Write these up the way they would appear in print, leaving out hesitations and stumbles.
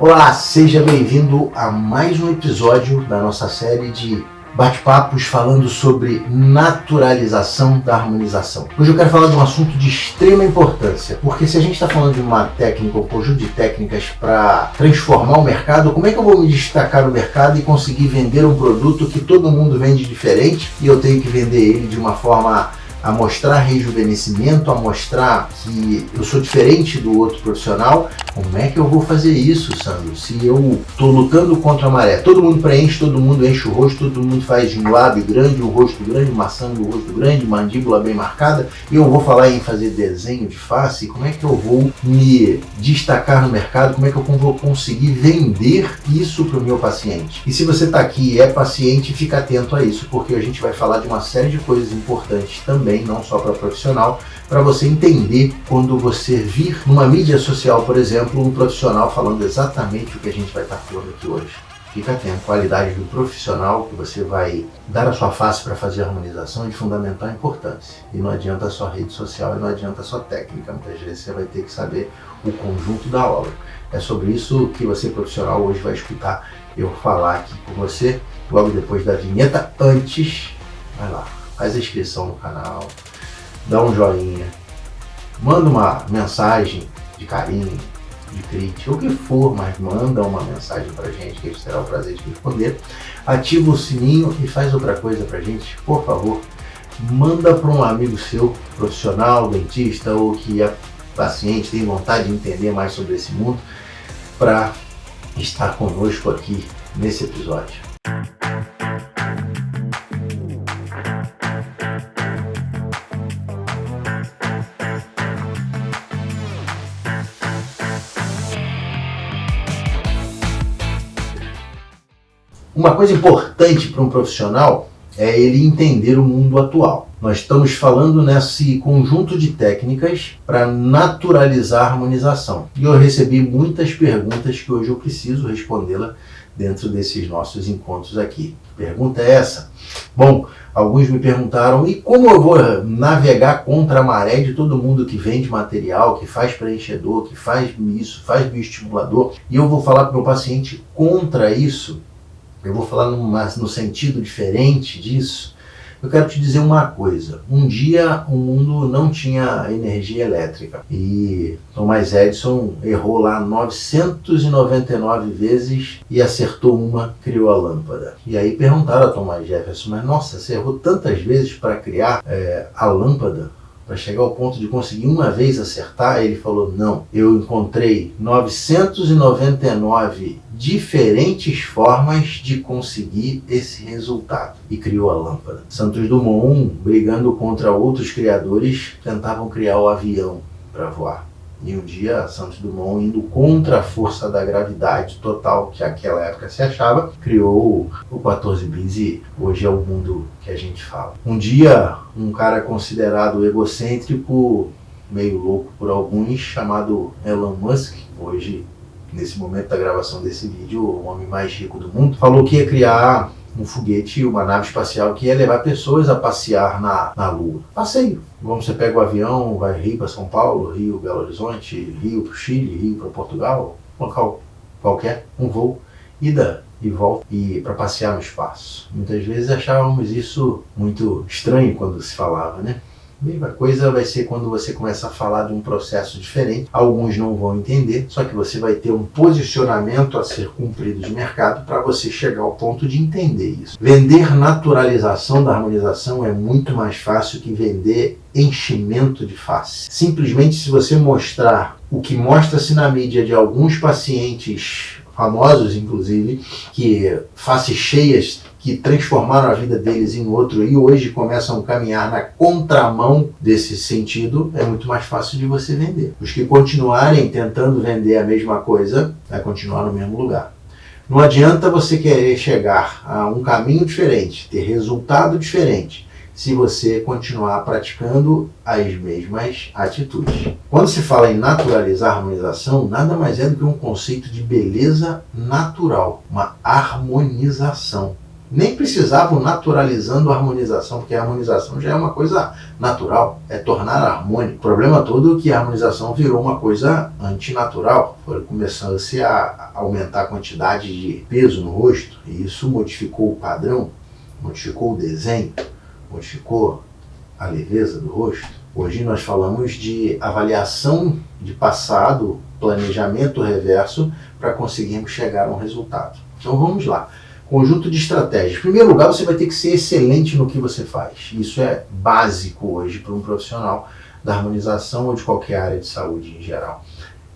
Olá, seja bem-vindo a mais um episódio da nossa série de bate-papos falando sobre naturalização da harmonização. Hoje eu quero falar de um assunto de extrema importância, porque se a gente está falando de uma técnica, um conjunto de técnicas para transformar o mercado, como é que eu vou me destacar no mercado e conseguir vender um produto que todo mundo vende diferente e eu tenho que vender ele de uma forma a mostrar rejuvenescimento, a mostrar que eu sou diferente do outro profissional? Como é que eu vou fazer isso, Sandro? Se eu estou lutando contra a maré, todo mundo preenche, todo mundo enche o rosto, todo mundo faz um lábio grande, um rosto grande, uma sangue, um rosto grande, mandíbula bem marcada, e eu vou falar em fazer desenho de face, como é que eu vou me destacar no mercado? Como é que eu vou conseguir vender isso para o meu paciente? E se você está aqui e é paciente, fica atento a isso, porque a gente vai falar de uma série de coisas importantes também, não só para profissional, para você entender quando você vir numa mídia social, por exemplo, um profissional falando exatamente o que a gente vai estar falando aqui hoje. Fica atento, a qualidade do profissional que você vai dar a sua face para fazer a harmonização é de fundamental importância. E não adianta só rede social, e não adianta só técnica, muitas vezes você vai ter que saber o conjunto da obra. É sobre isso que você, profissional, hoje vai escutar eu falar aqui com você, logo depois da vinheta. Antes, vai lá, faz a inscrição no canal, dá um joinha, manda uma mensagem de carinho, de crítica, o que for, mas manda uma mensagem pra gente que a gente terá o prazer de responder. Ativa o sininho e faz outra coisa pra gente, por favor. Manda para um amigo seu, profissional, dentista ou que é paciente, tem vontade de entender mais sobre esse mundo, para estar conosco aqui nesse episódio. Uma coisa importante para um profissional é ele entender o mundo atual. Nós estamos falando nesse conjunto de técnicas para naturalizar a harmonização. E eu recebi muitas perguntas que hoje eu preciso respondê-la dentro desses nossos encontros aqui. Que pergunta é essa? Bom, alguns me perguntaram, e como eu vou navegar contra a maré de todo mundo que vende material, que faz preenchedor, que faz isso, faz bioestimulador, e eu vou falar para o meu paciente contra isso? Eu vou falar no sentido diferente disso. Eu quero te dizer uma coisa. Um dia o mundo não tinha energia elétrica e Thomas Edison errou lá 999 vezes e acertou uma, criou a lâmpada. E aí perguntaram a Thomas Jefferson, mas nossa, você errou tantas vezes para criar a lâmpada? Para chegar ao ponto de conseguir uma vez acertar? Ele falou, não, eu encontrei 999 diferentes formas de conseguir esse resultado e criou a lâmpada. Santos Dumont, brigando contra outros criadores, tentavam criar o avião para voar. E um dia, Santos Dumont, indo contra a força da gravidade total que naquela época se achava, criou o 14 bis e hoje é o mundo que a gente fala. Um dia, um cara considerado egocêntrico, meio louco por alguns, chamado Elon Musk, hoje, nesse momento da gravação desse vídeo, o homem mais rico do mundo, falou que ia criar um foguete, uma nave espacial que ia levar pessoas a passear na Lua. Passeio. Como você pega o avião, vai Rio para São Paulo, Rio, Belo Horizonte, Rio para o Chile, Rio para Portugal, local qualquer, um voo, ida e volta, e para passear no espaço. Muitas vezes achávamos isso muito estranho quando se falava, né? A mesma coisa vai ser quando você começa a falar de um processo diferente. Alguns não vão entender, só que você vai ter um posicionamento a ser cumprido de mercado para você chegar ao ponto de entender isso. Vender naturalização da harmonização é muito mais fácil que vender enchimento de face. Simplesmente, se você mostrar o que mostra-se na mídia de alguns pacientes famosos, inclusive, que faces cheias, que transformaram a vida deles em outro e hoje começam a caminhar na contramão desse sentido, é muito mais fácil de você vender. Os que continuarem tentando vender a mesma coisa, vai continuar no mesmo lugar. Não adianta você querer chegar a um caminho diferente, ter resultado diferente, se você continuar praticando as mesmas atitudes. Quando se fala em naturalizar a harmonização, nada mais é do que um conceito de beleza natural, uma harmonização. Nem precisavam naturalizando a harmonização, porque a harmonização já é uma coisa natural, é tornar harmônico. O problema todo é que a harmonização virou uma coisa antinatural. Foi começando-se a aumentar a quantidade de peso no rosto, e isso modificou o padrão, modificou o desenho, modificou a leveza do rosto. Hoje nós falamos de avaliação de passado, planejamento reverso, para conseguirmos chegar a um resultado. Então vamos lá. Conjunto de estratégias. Em primeiro lugar, você vai ter que ser excelente no que você faz. Isso é básico hoje para um profissional da harmonização ou de qualquer área de saúde em geral.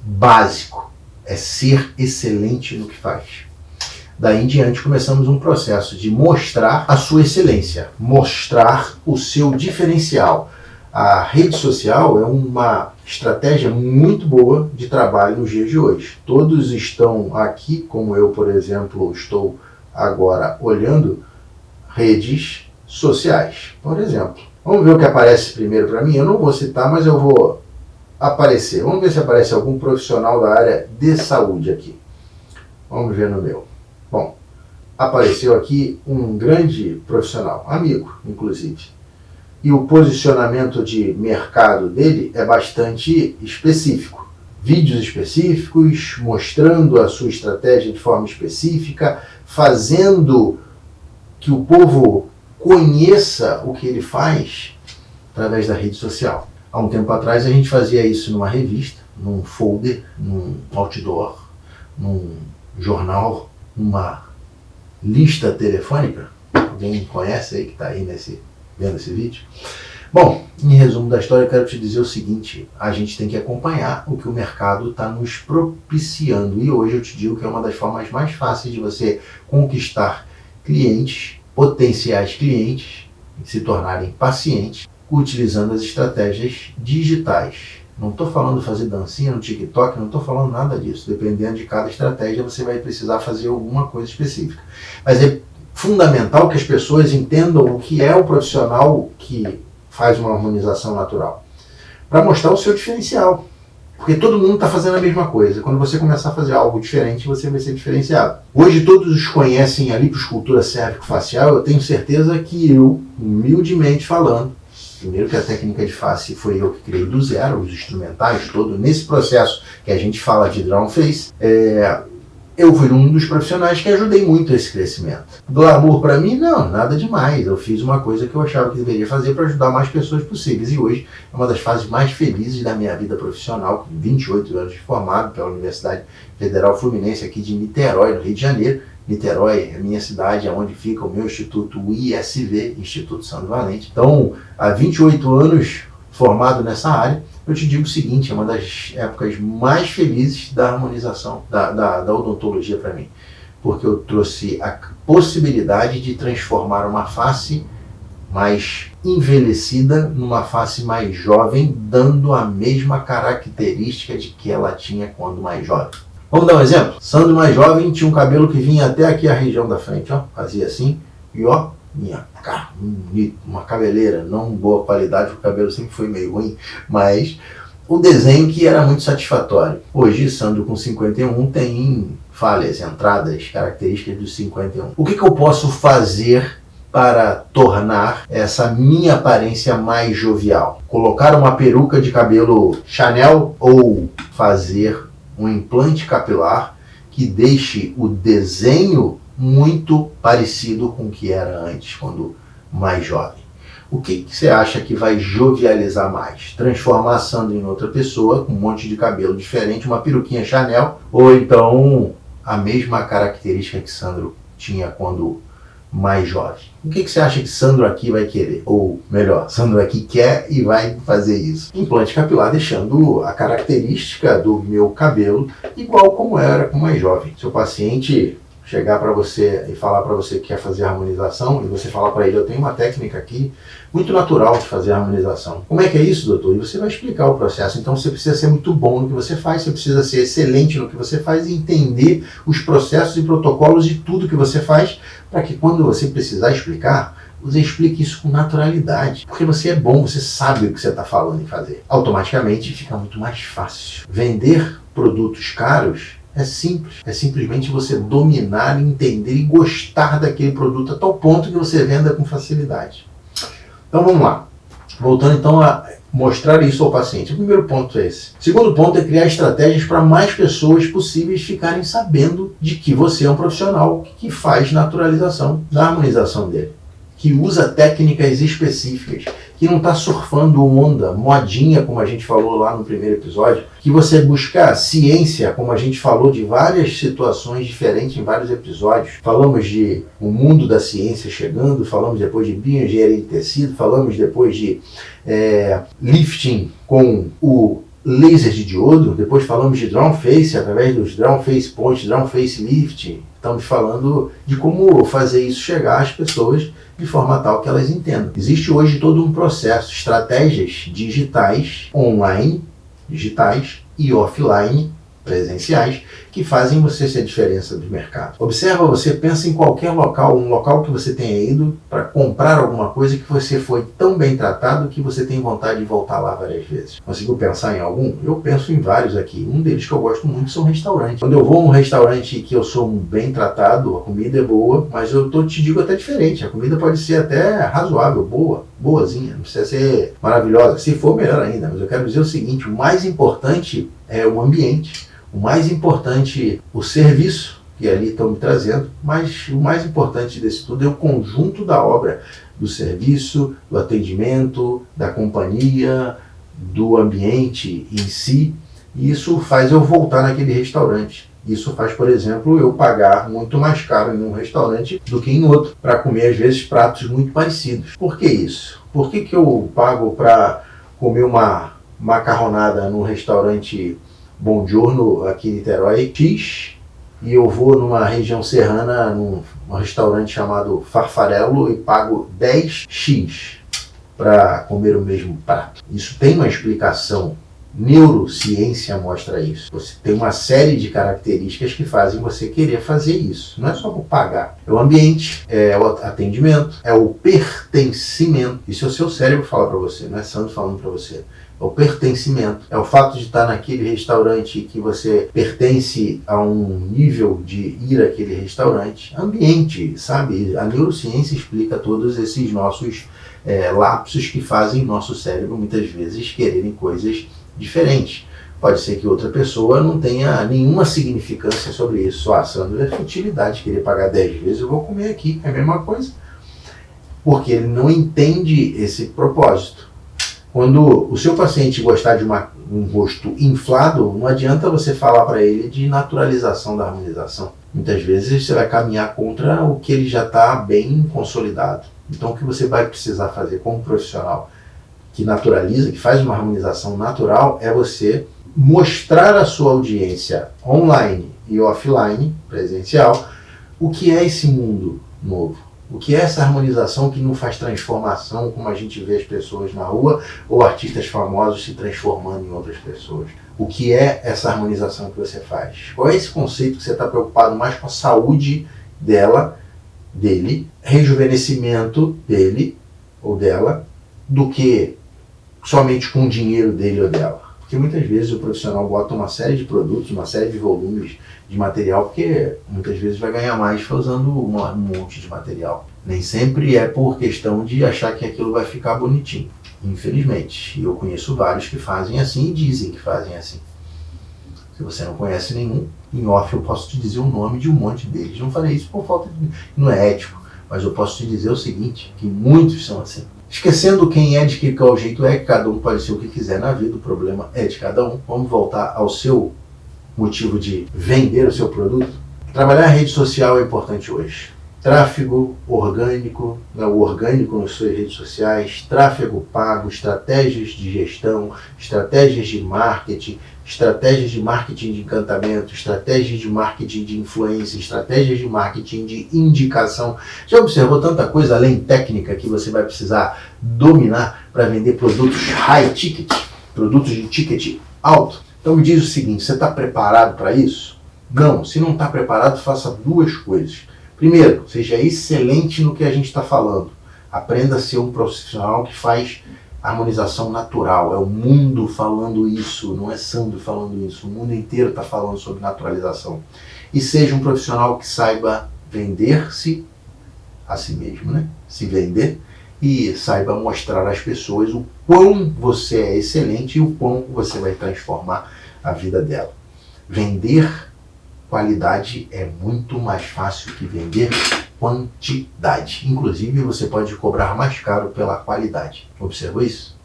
Básico é ser excelente no que faz. Daí em diante começamos um processo de mostrar a sua excelência, mostrar o seu diferencial. A rede social é uma estratégia muito boa de trabalho nos dias de hoje. Todos estão aqui, como eu, por exemplo, estou agora olhando redes sociais. Por exemplo, vamos ver o que aparece primeiro para mim. Eu não vou citar, mas eu vou aparecer. Vamos ver se aparece algum profissional da área de saúde aqui. Vamos ver no meu. Bom, apareceu aqui um grande profissional, amigo, inclusive. E o posicionamento de mercado dele é bastante específico. Vídeos específicos, mostrando a sua estratégia de forma específica, fazendo que o povo conheça o que ele faz através da rede social. Há um tempo atrás a gente fazia isso numa revista, num folder, num outdoor, num jornal, numa lista telefônica. Alguém conhece aí que está aí vendo esse vídeo? Bom, em resumo da história, eu quero te dizer o seguinte: a gente tem que acompanhar o que o mercado está nos propiciando. E hoje eu te digo que é uma das formas mais fáceis de você conquistar clientes, potenciais clientes, se tornarem pacientes, utilizando as estratégias digitais. Não estou falando fazer dancinha no TikTok, não estou falando nada disso. Dependendo de cada estratégia, você vai precisar fazer alguma coisa específica. Mas é fundamental que as pessoas entendam o que é o profissional que faz uma harmonização natural, para mostrar o seu diferencial. Porque todo mundo está fazendo a mesma coisa. Quando você começar a fazer algo diferente, você vai ser diferenciado. Hoje todos conhecem a lipoescultura cérvico-facial. Eu tenho certeza que eu, humildemente falando, primeiro que a técnica de face foi eu que criei do zero, os instrumentais, todo nesse processo que a gente fala de Drawn Face, eu fui um dos profissionais que ajudei muito esse crescimento. Glamour para mim? Não, nada demais. Eu fiz uma coisa que eu achava que deveria fazer para ajudar mais pessoas possíveis. E hoje é uma das fases mais felizes da minha vida profissional, com 28 anos de formado pela Universidade Federal Fluminense aqui de Niterói, no Rio de Janeiro. Niterói é a minha cidade, onde fica o meu instituto, o ISV, Instituto Sandro Valente. Então, há 28 anos formado nessa área, eu te digo o seguinte: é uma das épocas mais felizes da harmonização, da odontologia para mim, porque eu trouxe a possibilidade de transformar uma face mais envelhecida numa face mais jovem, dando a mesma característica de que ela tinha quando mais jovem. Vamos dar um exemplo? Sandro mais jovem tinha um cabelo que vinha até aqui a região da frente, ó, fazia assim, e ó, minha cara, uma cabeleira, não boa qualidade, o cabelo sempre foi meio ruim, mas o desenho que era muito satisfatório. Hoje, Sandro com 51 tem falhas, entradas, características dos 51. O que eu posso fazer para tornar essa minha aparência mais jovial? Colocar uma peruca de cabelo Chanel ou fazer um implante capilar que deixe o desenho muito parecido com o que era antes, quando mais jovem? O que você acha que vai jovializar mais? Transformar a Sandra em outra pessoa, com um monte de cabelo diferente, uma peruquinha Chanel, ou então a mesma característica que Sandro tinha quando mais jovem? O que você acha que Sandro aqui vai querer? Ou melhor, Sandro aqui quer e vai fazer isso. Implante capilar, deixando a característica do meu cabelo igual como era com mais jovem. Seu paciente chegar para você e falar para você que quer fazer harmonização, e você falar para ele: eu tenho uma técnica aqui muito natural de fazer harmonização. Como é que é isso, doutor? E você vai explicar o processo. Então você precisa ser muito bom no que você faz, você precisa ser excelente no que você faz e entender os processos e protocolos de tudo que você faz, para que quando você precisar explicar, você explique isso com naturalidade. Porque você é bom, você sabe o que você está falando e fazer. Automaticamente fica muito mais fácil. Vender produtos caros É simples. É simplesmente você dominar, entender e gostar daquele produto a tal ponto que você venda com facilidade. Então vamos lá. Voltando então a mostrar isso ao paciente. O primeiro ponto é esse. O segundo ponto é criar estratégias para mais pessoas possíveis ficarem sabendo de que você é um profissional que faz naturalização da harmonização dele, que usa técnicas específicas, que não está surfando onda, modinha, como a gente falou lá no primeiro episódio, que você busca ciência, como a gente falou de várias situações diferentes em vários episódios. Falamos de o mundo da ciência chegando, falamos depois de bioengenharia de tecido, falamos depois de lifting com o laser de diodo, depois falamos de drawn face, através dos drawn face point, drawn face lift. Estamos falando de como fazer isso chegar às pessoas de forma tal que elas entendam. Existe hoje todo um processo, estratégias digitais, online, digitais e offline, presenciais, que fazem você ser a diferença do mercado. Observa, você pensa em qualquer local, um local que você tenha ido para comprar alguma coisa que você foi tão bem tratado que você tem vontade de voltar lá várias vezes. Conseguiu pensar em algum? Eu penso em vários aqui. Um deles que eu gosto muito são restaurantes. Quando eu vou a um restaurante que eu sou bem tratado, a comida é boa, mas eu te digo até diferente. A comida pode ser até razoável, boazinha, não precisa ser maravilhosa. Se for, melhor ainda. Mas eu quero dizer o seguinte, o mais importante é o ambiente. O mais importante, o serviço que ali estão me trazendo, mas o mais importante desse tudo é o conjunto da obra, do serviço, do atendimento, da companhia, do ambiente em si. E isso faz eu voltar naquele restaurante. Isso faz, por exemplo, eu pagar muito mais caro em um restaurante do que em outro, para comer às vezes pratos muito parecidos. Por que isso? Por que eu pago para comer uma macarronada num restaurante Buongiorno aqui em Niterói, X, e eu vou numa região serrana, num restaurante chamado Farfarello e pago 10x para comer o mesmo prato? Isso tem uma explicação. Neurociência mostra isso. Você tem uma série de características que fazem você querer fazer isso. Não é só por pagar. É o ambiente, é o atendimento, é o pertencimento. Isso é o seu cérebro fala para você, não é Sandro falando para você. É o pertencimento, é o fato de estar naquele restaurante que você pertence a um nível de ir àquele restaurante. Ambiente, sabe? A neurociência explica todos esses nossos lapsos que fazem nosso cérebro muitas vezes quererem coisas diferentes. Pode ser que outra pessoa não tenha nenhuma significância sobre isso. Sandro, é futilidade querer pagar 10 vezes, eu vou comer aqui, é a mesma coisa. Porque ele não entende esse propósito. Quando o seu paciente gostar de um rosto inflado, não adianta você falar para ele de naturalização da harmonização. Muitas vezes você vai caminhar contra o que ele já está bem consolidado. Então o que você vai precisar fazer como profissional que naturaliza, que faz uma harmonização natural, é você mostrar à sua audiência online e offline, presencial, o que é esse mundo novo. O que é essa harmonização que não faz transformação, como a gente vê as pessoas na rua ou artistas famosos se transformando em outras pessoas? O que é essa harmonização que você faz? Qual é esse conceito que você está preocupado mais com a saúde dele, rejuvenescimento dele ou dela, do que somente com o dinheiro dele ou dela? Porque muitas vezes o profissional bota uma série de produtos, uma série de volumes de material, porque muitas vezes vai ganhar mais usando um monte de material. Nem sempre é por questão de achar que aquilo vai ficar bonitinho, infelizmente. E eu conheço vários que fazem assim e dizem que fazem assim. Se você não conhece nenhum, em off eu posso te dizer o nome de um monte deles. Não falei isso por falta de... não é ético, mas eu posso te dizer o seguinte, que muitos são assim. Esquecendo quem é, de que qual jeito é, que cada um pode ser o que quiser na vida, o problema é de cada um. Vamos voltar ao seu motivo de vender o seu produto. Trabalhar a rede social é importante hoje. Tráfego orgânico, o orgânico nas suas redes sociais, tráfego pago, estratégias de gestão, estratégias de marketing de encantamento, estratégias de marketing de influência, estratégias de marketing de indicação. Já observou tanta coisa além técnica que você vai precisar dominar para vender produtos high ticket, produtos de ticket alto? Então me diz o seguinte, você está preparado para isso? Não, se não está preparado, faça duas coisas. Primeiro, seja excelente no que a gente está falando. Aprenda a ser um profissional que faz Harmonização natural, é o mundo falando isso, não é Sandro falando isso, o mundo inteiro está falando sobre naturalização. E seja um profissional que saiba vender-se a si mesmo, né? Se vender e saiba mostrar às pessoas o quão você é excelente e o quão você vai transformar a vida dela. Vender qualidade é muito mais fácil que vender quantidade. Inclusive, você pode cobrar mais caro pela qualidade. Observou isso?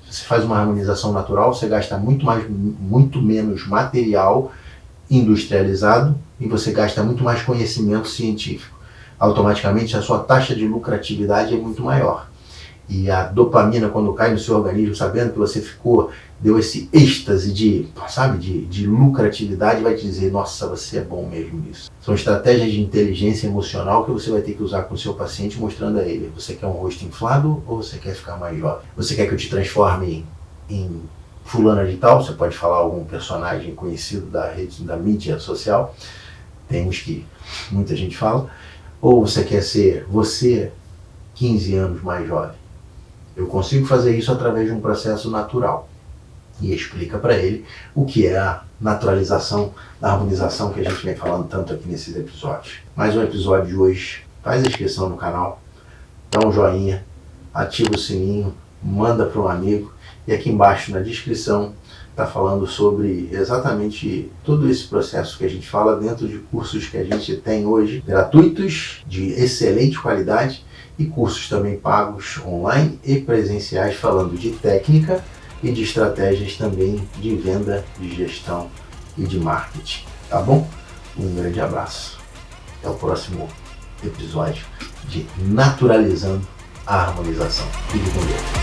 Se você faz uma harmonização natural, você gasta muito menos material industrializado e você gasta muito mais conhecimento científico. Automaticamente, a sua taxa de lucratividade é muito maior. E a dopamina, quando cai no seu organismo, sabendo que você deu esse êxtase de lucratividade, vai te dizer, nossa, você é bom mesmo nisso. São estratégias de inteligência emocional que você vai ter que usar com o seu paciente, mostrando a ele, você quer um rosto inflado ou você quer ficar mais jovem? Você quer que eu te transforme em fulana de tal? Você pode falar algum personagem conhecido da mídia social, temos que muita gente fala, ou você quer ser você 15 anos mais jovem? Eu consigo fazer isso através de um processo natural. E explica para ele o que é a naturalização, a harmonização que a gente vem falando tanto aqui nesses episódios. Mais um episódio de hoje. Faz a inscrição no canal, dá um joinha, ativa o sininho, manda para um amigo. E aqui embaixo na descrição está falando sobre exatamente todo esse processo que a gente fala dentro de cursos que a gente tem hoje, gratuitos, de excelente qualidade, e cursos também pagos online e presenciais falando de técnica e de estratégias também de venda, de gestão e de marketing. Tá bom? Um grande abraço. Até o próximo episódio de Naturalizando a Harmonização. Fique com Deus.